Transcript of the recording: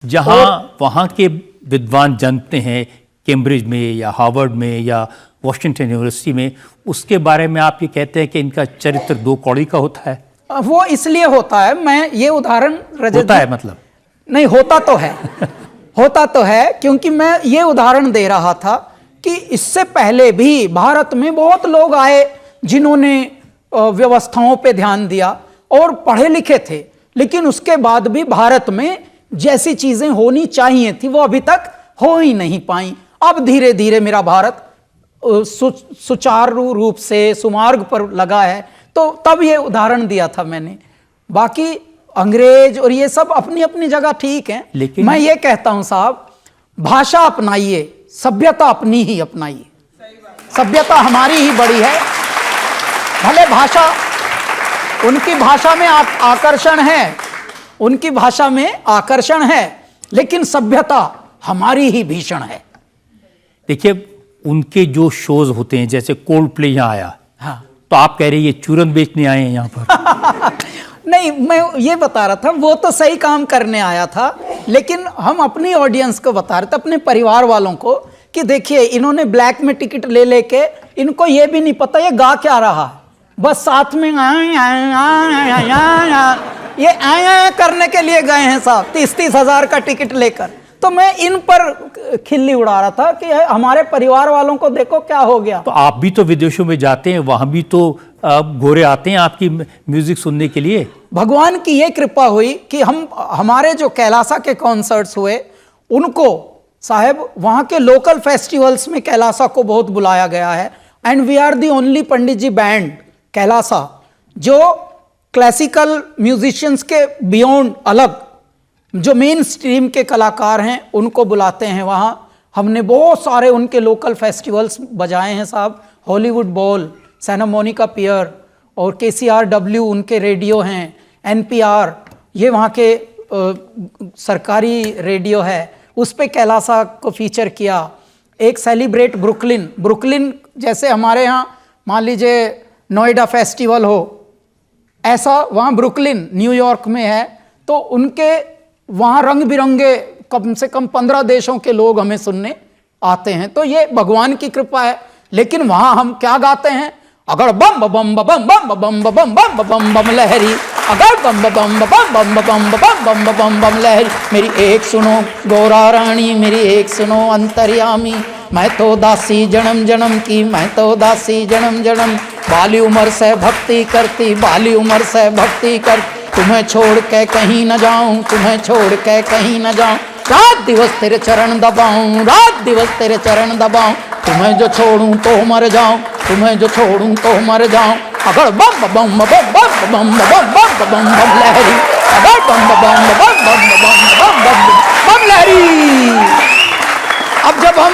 जहाँ वहाँ के विद्वान जानते हैं कैम्ब्रिज में या हार्वर्ड में या वॉशिंगटन यूनिवर्सिटी में, उसके बारे में आप ये कहते हैं कि इनका चरित्र दो कौड़ी का होता है? वो इसलिए होता है, मैं ये उदाहरण होता है मतलब नहीं होता तो है होता तो है, क्योंकि मैं ये उदाहरण दे रहा था कि इससे पहले भी भारत में बहुत लोग आए जिन्होंने व्यवस्थाओं पे ध्यान दिया और पढ़े लिखे थे, लेकिन उसके बाद भी भारत में जैसी चीजें होनी चाहिए थी वो अभी तक हो ही नहीं पाई। अब धीरे धीरे मेरा भारत सुचारू रूप से सुमार्ग पर लगा है, तो तब ये उदाहरण दिया था मैंने। बाकी अंग्रेज और ये सब अपनी अपनी जगह ठीक है, लेकिन मैं ये कहता हूं साहब, भाषा अपनाइए, सभ्यता अपनी ही अपनाइए। सभ्यता हमारी ही बड़ी है, भले भाषा उनकी भाषा में आकर्षण है, उनकी भाषा में आकर्षण है, लेकिन सभ्यता हमारी ही भीषण है। देखिए उनके जो शोज होते हैं, जैसे कोल्ड प्ले यहाँ आया, हाँ, तो आप कह रहे हैं ये चूरन बेचने आए हैं यहाँ पर? नहीं, मैं ये बता रहा था वो तो सही काम करने आया था, लेकिन हम अपनी ऑडियंस को बता रहे थे, अपने परिवार वालों को, कि देखिए इन्होंने ब्लैक में टिकट ले लेके, इनको ये भी नहीं पता ये गा क्या रहा है, बस साथ में ये आया करने के लिए गए हैं साहब, 30-30 हजार का टिकट लेकर। तो मैं इन पर खिल्ली उड़ा रहा था कि हमारे परिवार वालों को देखो क्या हो गया। तो आप भी तो विदेशों में जाते हैं, वहां भी तो गोरे आते हैं आपकी म्यूजिक सुनने के लिए। भगवान की ये कृपा हुई कि हमारे जो कैलासा के कॉन्सर्ट्स हुए, उनको साहब वहां के लोकल फेस्टिवल्स में कैलासा को बहुत बुलाया गया है। And we are the only Pandit ji band Kailasa जो क्लासिकल म्यूजिशियंस के बियॉन्ड अलग जो मेन स्ट्रीम के कलाकार हैं उनको बुलाते हैं वहाँ। हमने बहुत सारे उनके लोकल फेस्टिवल्स बजाए हैं साहब, हॉलीवुड बॉल, सैना मोनिका पियर और KCRW उनके रेडियो हैं, NPR ये वहाँ के सरकारी रेडियो है, उस पे कैलासा को फीचर किया। एक सेलिब्रेट ब्रुकलिन जैसे हमारे यहाँ मान लीजिए नोएडा फेस्टिवल हो, ऐसा वहाँ ब्रुकलिन न्यूयॉर्क में है, तो उनके वहाँ रंग बिरंगे कम से कम 15 देशों के लोग हमें सुनने आते हैं। तो ये भगवान की कृपा है। लेकिन वहाँ हम क्या गाते हैं, अगर बम बम बम बम बम बम बम बम बम बम लहरी, अगर बम बम बम बम बम बम बम बम लहरी, मेरी एक सुनो गौरा रानी, मेरी एक सुनो अंतर्यामी, मैं तो दासी जन्म जन्म की, मैं तो दासी जन्म जन्म, बाली उम्र से भक्ति करती, बाली उम्र से भक्ति करती, तुम्हें छोड़ के कहीं न जाऊं, तुम्हें छोड़ के कहीं न जाऊं, रात दिवस तेरे चरण दबाऊं, रात दिवस तेरे चरण दबाऊं, तुम्हें जो छोड़ूं तो मर जाऊं, तुम्हें जो छोड़ूं तो मर जाऊं, अगर बम बम बम बम बम बम बम बम लहरी, अगर बम बम बम बम बम बम बम लहरी। अब जब हम